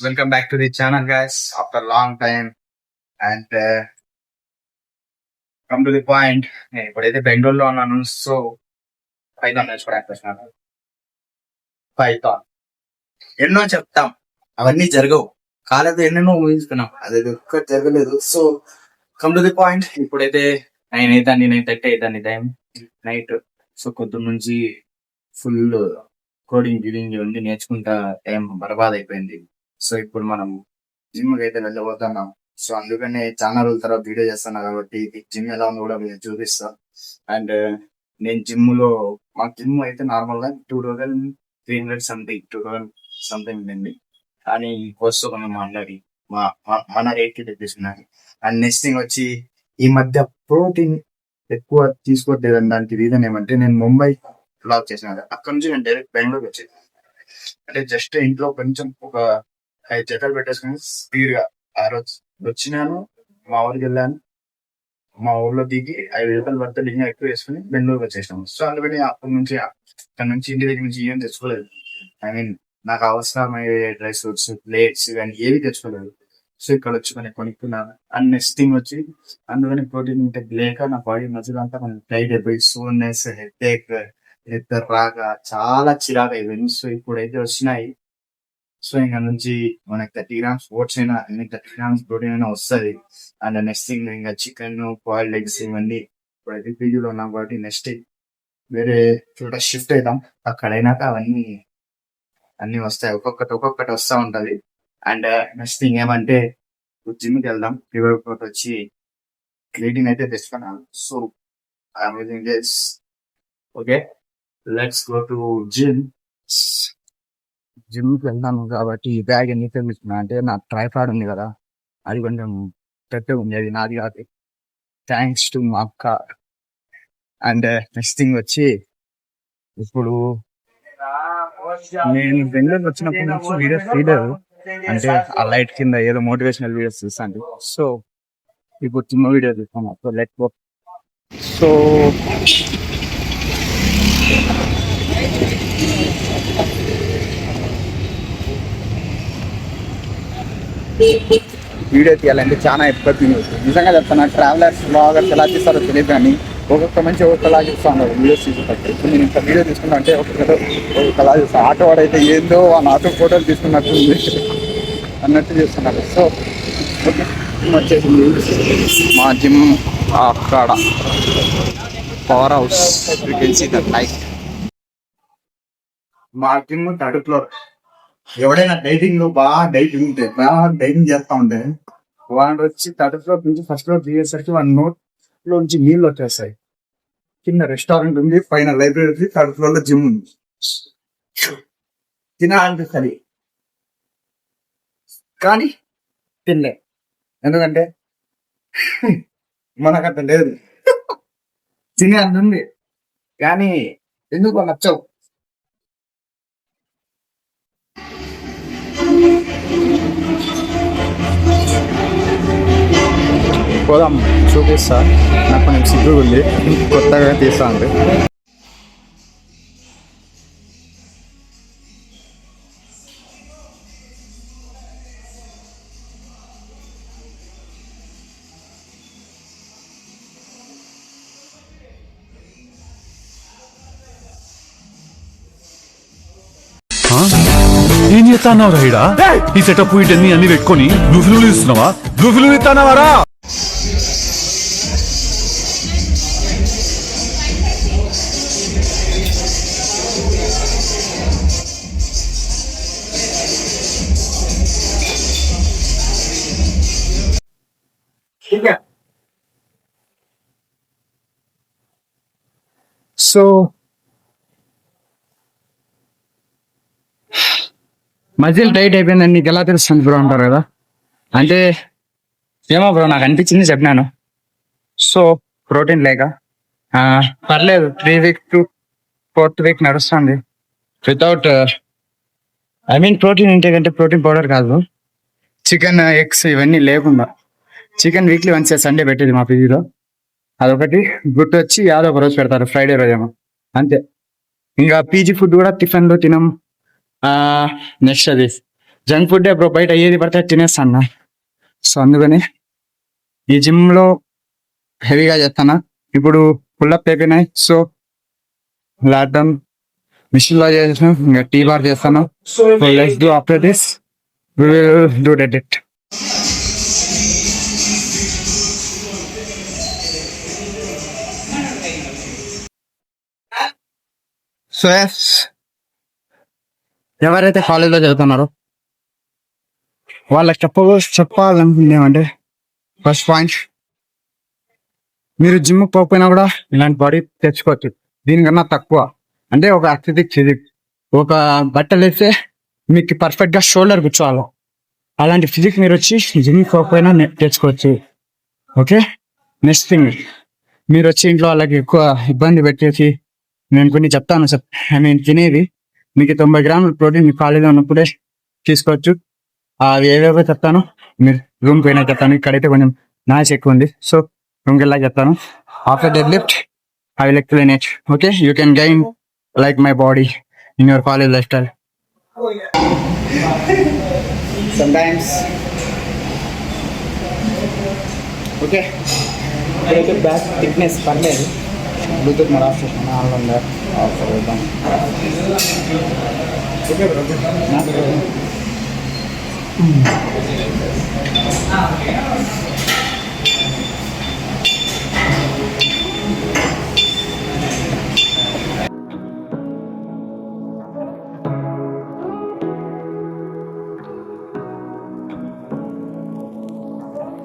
Welcome back to the channel, guys. After a long time, and come to the point. ఇప్పుడైతే బెంగళూరులో ఉన్నాను. So Python నేర్చుకోవడానికి వచ్చినాను. Python ఎన్నో చెప్తాం, అవన్నీ జరగవు. కాలేదు ఎన్నెన్నో ఊహించుకున్నాం, అది ఒక్క జరగలేదు. So come to the point. ఇప్పుడైతే 9:30 అవుతుంది టైం నైట్. సో కొద్ది నుంచి ఫుల్ కోడింగ్ గిడింగ్ ఇవన్నీ నేర్చుకుంటా టైం బర్బాద్ అయిపోయింది. సో ఇప్పుడు మనం జిమ్ కి అయితే వెళ్ళబోతున్నాం. సో అందుకనే చాలా రోజుల తర్వాత వీడియో చేస్తున్నా కాబట్టి జిమ్ ఎలా ఉందో కూడా నేను చూపిస్తా. అండ్ నేను జిమ్ లో మా జిమ్ అయితే నార్మల్ గా 2300 సంథింగ్ 2000 సంథింగ్ ఉంది. కానీ కోర్సు కొంచెం మాట్లాడి మన రేట్ కి తెప్పిస్తున్నారు. అండ్ నెక్స్ట్ థింగ్ వచ్చి ఈ మధ్య ప్రోటీన్ ఎక్కువ తీసుకోవట్లేదని దానికి రీజన్ ఏమంటే నేను ముంబై బ్లాగ్ చేసిన అక్కడ నుంచి నేను డైరెక్ట్ బెంగళూరు వచ్చేది. అంటే జస్ట్ ఇంట్లో కొంచెం ఒక 5 జతలు పెట్టేసుకుని స్పీడ్ గా ఆ రోజు వచ్చినాను. మా ఊరికి వెళ్ళాను, మా ఊర్లో దిగి 5 జతలు పడితే ఇంకా ఎక్కువ వేసుకుని బెంగళూరుకి వచ్చేసినాము. సో అందుకని అక్కడి నుంచి అక్కడ నుంచి ఇంటి దగ్గర నుంచి ఏం తెచ్చుకోలేదు. ఐ మీన్ నాకు అవసరమయ్యే డ్రై ఫ్రూట్స్ ప్లేట్స్ కానీ ఏవి తెచ్చుకోలేదు. సో ఇక్కడ వచ్చి కొనుక్కున్నాను. అండ్ నెక్స్ట్ థింగ్ వచ్చి అందుకని ప్రోటీన్ ఇంటెక్ లేక నా బాడీ మధ్యలో అంతా కొంచెం టైట్ అయిపోయి సోన్నెస్, హెడేక్, నిద్ర రాక చాలా చిరాకు అయిపోయింది. సో ఇప్పుడైతే వచ్చినాయి. సో ఇంకా నుంచి మనకి 30 grams ఓట్స్ అయినా 30 grams ప్రోటీన్ అయినా వస్తుంది. అండ్ నెక్స్ట్ థింగ్ ఇంకా చికెన్, బాయిల్డ్ ఎగ్స్ ఇవన్నీ ఇప్పుడైతే పీజీలో ఉన్నాం కాబట్టి నెక్స్ట్ వేరే చోట షిఫ్ట్ అవుతాం. అక్కడైనాక అన్ని వస్తాయి, ఒక్కొక్కటి వస్తూ ఉంటది. అండ్ నెక్స్ట్ థింగ్ ఏమంటే జిమ్కి వెళ్దాం. ప్రివర్ కోట్ వచ్చి క్రియేటిన్ అయితే తెచ్చుకున్నాను. So I'm using this. Okay, let's go to gym. జిమ్కి వెళ్తాను కాబట్టి ఈ బ్యాగ్ ఎందుకు తెప్పించుకున్నా అంటే నా ట్రైపాడ్ ఉంది కదా, అది కొంచెం పెద్దగా ఉంది, అది నాది కాదు, థ్యాంక్స్ టు మా అక్క. అండ్ నెక్స్ట్ థింగ్ వచ్చి ఇప్పుడు నేను బెంగళూరు వచ్చినప్పటి నుంచి వీడియోస్ తీయలేదు. అంటే ఆ లైట్ కింద ఏదో మోటివేషనల్ వీడియోస్ చూస్తాను. సో ఇప్పుడు చిన్న వీడియో చూస్తాను. So let go. So video తీయాలంటే చాలా ఇబ్బంది. నిజంగా చెప్తాను, ట్రావెలర్స్ బ్లాగర్స్ ఎలా తీస్తారో తెలియదు, కానీ ఒక్కొక్క మంచి ఒక్కొక్కలా చూస్తూ ఉన్నారు వీడియోస్ తీసుకుంటారు. ఇప్పుడు నేను ఇంత వీడియో తీసుకున్నా అంటే ఒక్కొక్కలా చూస్తాను. ఆటో వాడైతే ఏందో ఆ ఆటో ఫోటోలు తీసుకున్నట్టుంది అన్నట్టు చేస్తున్నారు. సో ఓకే, వచ్చేసింది మా జిమ్ అక్కడ power house. You can see that light. మా జిమ్ 3rd floor. ఎవడైనా డైటింగ్ లో బాగా డైటింగ్ చేస్తా ఉంటే వాడు వచ్చి 3rd floor నుంచి 1st floor దిగేసరికి వాడి నోట్ లో నుంచి నీళ్ళు వచ్చేస్తాయి. కింద రెస్టారెంట్ ఉంది, పైన లైబ్రరీ ఉంది, 3rd floor లో జిమ్ ఉంది. తినాలనిపిస్తుంది కానీ తినలే, ఎందుకంటే మనకంత లేదు. తినే అంత ఉంది కానీ ఎందుకు నచ్చవు. పోదాం, చూపిస్తా. నాకు కొంచెం సిగ్గు ఉంది, కొత్తగా తీస్తా ఉంది. ఏం చేస్తాన్నావు రైడా? ఈ సెటప్ వీటన్ని అన్ని పెట్టుకొని బ్లూ ఇస్తున్నావా? బ్లూ ఇస్తానావారా? సో మజిల్ టైట్ అయిపోయిందని నీకు ఎలా తెలుస్తుంది బ్రో అంటారు కదా. అంటే ఏమో బ్రో, నాకు అనిపించింది చెప్పినాను. సో ప్రోటీన్ లేక పర్లేదు, 3 week to 4th week నడుస్తుంది without I mean protein intake. అంటే ప్రోటీన్ పౌడర్ కాదు, చికెన్, ఎగ్స్ ఇవన్నీ లేకుండా. చికెన్ వీక్లీ వన్స్ సండే పెట్టేది మా పీజీలో, అదొకటి. గుర్తు వచ్చి యాదో ఒక రోజు పెడతారు, ఫ్రైడే రోజేమో, అంతే. ఇంకా పీజీ ఫుడ్ కూడా టిఫిన్ లో తినం. నెక్స్ట్ అది జంక్ ఫుడ్ బ్రో, బయట ఏది పడితే తినేస్తాను. సో అందుకని ఈ జిమ్ లో హెవీగా చేస్తాను. ఇప్పుడు పుల్అప్ అయిపోయినాయి. సో లాక్డౌన్ మిషన్ లో చేసాను, ఇంకా టీ బార్ చేస్తాను. So let's do after this we will do it. So ఎవరైతే కాలేజ్లో చదువుతున్నారో వాళ్ళకి చెప్పాలనుకునేమంటే, ఫస్ట్ పాయింట్, మీరు జిమ్ పోకపోయినా కూడా ఇలాంటి బాడీ తెచ్చుకోవచ్చు. దీనికన్నా తక్కువ అంటే ఒక అథ్లెటిక్ ఫిజిక్, ఒక బట్టలు వేస్తే మీకు పర్ఫెక్ట్ గా షోల్డర్ కూర్చోవాలి. అలాంటి ఫిజిక్ మీరు వచ్చి జిమ్ పోకపోయినా తెచ్చుకోవచ్చు. ఓకే, నెక్స్ట్ థింగ్, మీరు వచ్చి ఇంట్లో వాళ్ళకి ఎక్కువ ఇబ్బంది పెట్టేసి, నేను కొన్ని చెప్తాను నేను తినేది మీకు 90 గ్రాముల ప్రోటీన్ మీ కాలేజీలో ఉన్నప్పుడే తీసుకోవచ్చు. అవి ఏవేవో చెప్తాను, మీరు రూమ్ పోయినా చెప్తాను. ఇక్కడైతే కొంచెం నాయిస్ ఎక్కువ ఉంది, సో రూమ్కి వెళ్ళా చెప్తాను. After dead lift I will explain it. Okay, you can gain like my body in your college life style. Sometimes okay, back thickness పర్లేదు. బ్లూటూత్ మరి ఆఫ్ చేసిన ఆన్లో ఉందా? ఆఫ్ చేద్దాం. Okay bro,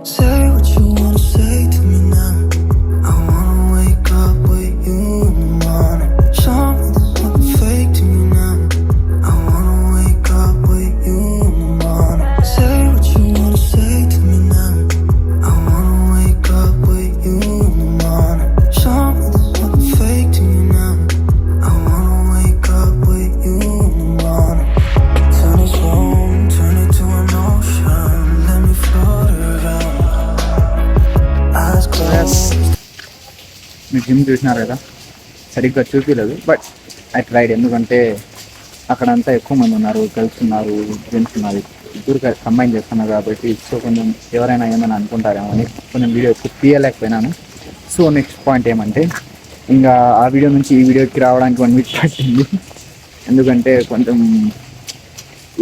Say what you wanna say to me now. I wanna wake up with you in the morning. Show me there's nothing fake to me now. I wanna wake up with you in the morning. Say what you wanna say to me now. I wanna wake up with you in the morning. Show me there's nothing fake to me now. I wanna wake up with you in the morning. Turn this room, turn it to an ocean. Let me float around. Eyes closed. మీరు gym చూసినారు కదా, సరిగ్గా చూపించలేదు, but I tried. ఎందుకంటే అక్కడంతా ఎక్కువ మంది ఉన్నారు, గర్ల్స్ ఉన్నారు, జెంట్స్ ఉన్నారు, ఇద్దరు కంబైన్ చేస్తున్నారు కాబట్టి. సో కొంచెం ఎవరైనా ఏమైనా అనుకుంటారేమో అని కొంచెం వీడియో ఎక్కువ తీయలేకపోయినాను. సో నెక్స్ట్ పాయింట్ ఏమంటే, ఇంకా ఆ వీడియో నుంచి ఈ వీడియోకి రావడానికి 1 వీక్ పట్టింది. ఎందుకంటే కొంచెం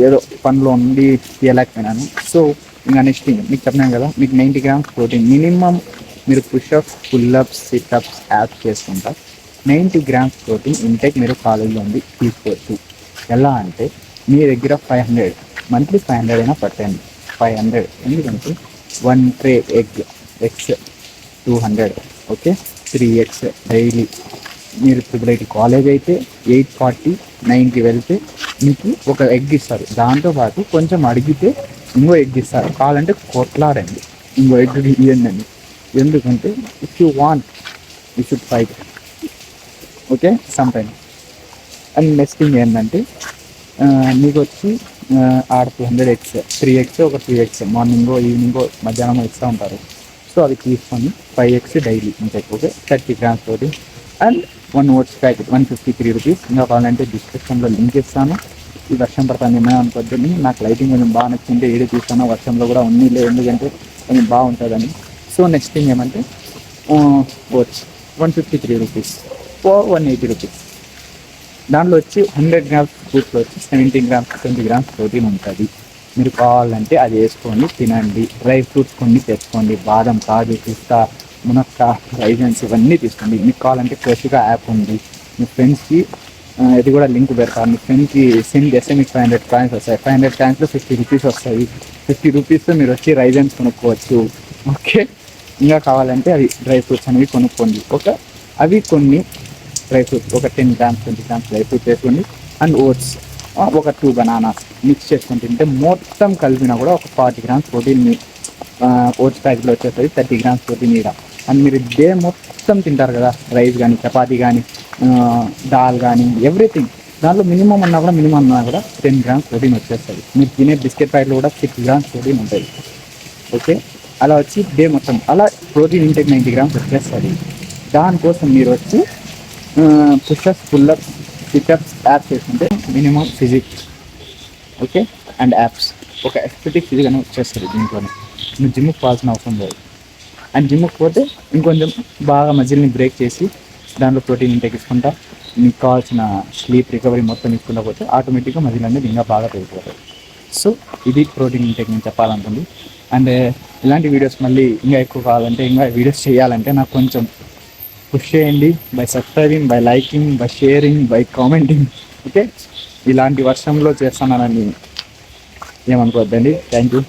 ఏదో పనిలో ఉండి తీయలేకపోయినాను. సో ఇంకా నెక్స్ట్ మీకు చెప్పినాను కదా, మీకు 90 గ్రామ్స్ ప్రోటీన్ మినిమం మీరు పుషప్స్, పుల్అప్స్, సిట్అప్స్, యాప్స్ చేసుకుంటారు. 90 గ్రామ్స్ ప్రోటీన్ ఇంటేక్ మీరు కాలేజీలో ఉంది తీసుకోవచ్చు. ఎలా అంటే, మీ దగ్గర 500 మంత్లీ 500 అయినా పట్టండి. 500 ఎందుకంటే 1 tray eggs 200. Okay, 3 eggs daily. మీరు ఇప్పుడు కాలేజ్ అయితే 840, 9కి వెళ్తే మీకు ఒక ఎగ్ ఇస్తారు. దాంతోపాటు కొంచెం అడిగితే ఇంకో ఎగ్ ఇస్తారు. కావాలంటే కొట్లాడండి, ఇంకో ఎగ్ ఇవ్వండి. ఎందుకంటే if you want you should fight. Okay, some time. And next thing ఏంటంటే, మీకు వచ్చి ఆడ 200 eggs, 3 eggs, ఒక 2 eggs మార్నింగో ఈవినింగో మధ్యాహ్నం ఇస్తూ ఉంటారు. సో అవి తీసుకొని 5 eggs డైలీ ఉంటాయి. Okay, 30 grams protein. And 1 oats packet 153 rupees. ఇంకా కావాలంటే డిస్క్రిప్షన్లో లింక్ ఇస్తాను. ఈ వర్షం పడతాను ఏమైనా పొద్దున్నే నాకు లైటింగ్ కొంచెం బాగా నచ్చింటే ఏడే తీస్తాను. వర్షంలో కూడా ఉన్నీలే, ఎందుకంటే కొంచెం బాగుంటుందని. సో నెక్స్ట్ థింగ్ ఏమంటే, ఓట్స్ 153 రూపీస్, 180 రూపీస్. దాంట్లో వచ్చి 100 గ్రామ్స్ ఫ్రూట్లో వచ్చి 17 గ్రామ్స్ 20 గ్రామ్స్ ప్రోటీన్ ఉంటుంది. మీరు కావాలంటే అది వేసుకొని తినండి. డ్రై ఫ్రూట్స్ కొన్ని తెచ్చుకోండి, బాదం, కాజు, పిస్తా, మునక్క, రైజన్స్ ఇవన్నీ తీసుకోండి. మీకు కావాలంటే ఫ్రెష్గా యాప్ ఉంది, మీ ఫ్రెండ్స్కి ఇది కూడా లింక్ పెడతారు. మీ ఫ్రెండ్కి సెండ్ చేస్తే మీకు 500 కాయిన్స్ వస్తాయి. 500 కాయిన్స్లో 50 రూపీస్ వస్తాయి. 50 రూపీస్తో మీరు వచ్చి రైజన్స్ కొనుక్కోవచ్చు. ఓకే, ఇంకా కావాలంటే అవి డ్రై ఫ్రూట్స్ అనేవి కొనుక్కోండి. అవి కొన్ని డ్రై ఫ్రూట్స్ ఒక 10 గ్రామ్స్ 20 గ్రామ్స్ డ్రై ఫ్రూట్స్ వేసుకోండి. అండ్ ఓట్స్ ఒక 2 బనానాస్ మిక్స్ చేసుకొని తింటే మొత్తం కలిపినా కూడా ఒక 40 గ్రామ్స్ ప్రోటీన్ మీ ఓట్స్ ప్యాకెట్లో వచ్చేస్తుంది. 30 గ్రామ్స్ ప్రోటీన్ ఇక్కడ. అండ్ మీరు డే మొత్తం తింటారు కదా, రైస్ కానీ, చపాతీ కానీ, దాల్ కానీ, ఎవ్రీథింగ్. దాంట్లో మినిమం అన్నా కూడా 10 గ్రామ్స్ ప్రోటీన్ వచ్చేస్తుంది. మీరు తినే బిస్కెట్ ప్యాకెట్లో కూడా 6 గ్రామ్స్ ప్రోటీన్ ఉంటుంది. ఓకే, అలా వచ్చి డే మొత్తం అలా ప్రోటీన్ ఇంటేక్ 90 గ్రామ్స్ వచ్చేస్తుంది. దానికోసం మీరు వచ్చి పుషప్స్, పుల్అప్స్, సిట్అప్స్, యాప్స్ చేసుకుంటే minimum physics okay, and apps ఒక ఎస్థెటిక్ ఫిజిగానే వచ్చేస్తుంది దీంట్లోనే. నువ్వు జిమ్కి పోవాల్సిన అవసరం లేదు. అండ్ జిమ్కి పోతే ఇంకొంచెం బాగా మజిల్ని బ్రేక్ చేసి దాంట్లో ప్రోటీన్ ఇంటేక్ ఇచ్చుకుంటా నీకు కావాల్సిన స్లీప్ రికవరీ మొత్తం ఇచ్చుకుంటా పోతే ఆటోమేటిక్గా మజిల్ అనేది ఇంకా బాగా పెరిగిపోతుంది. సో ఇది ప్రోటీన్ ఇంటేక్ నేను చెప్పాలనుకుంది. అండ్ ఇలాంటి వీడియోస్ మళ్ళీ ఇంకా ఎక్కువ కావాలంటే, ఇంకా వీడియోస్ చేయాలంటే నాకు కొంచెం పుష్ చేయండి by subscribing, by liking, by sharing, by commenting. Okay, ఇలాంటి వర్షంలో చేస్తున్నానని ఏమనుకోవద్దండి. Thank you.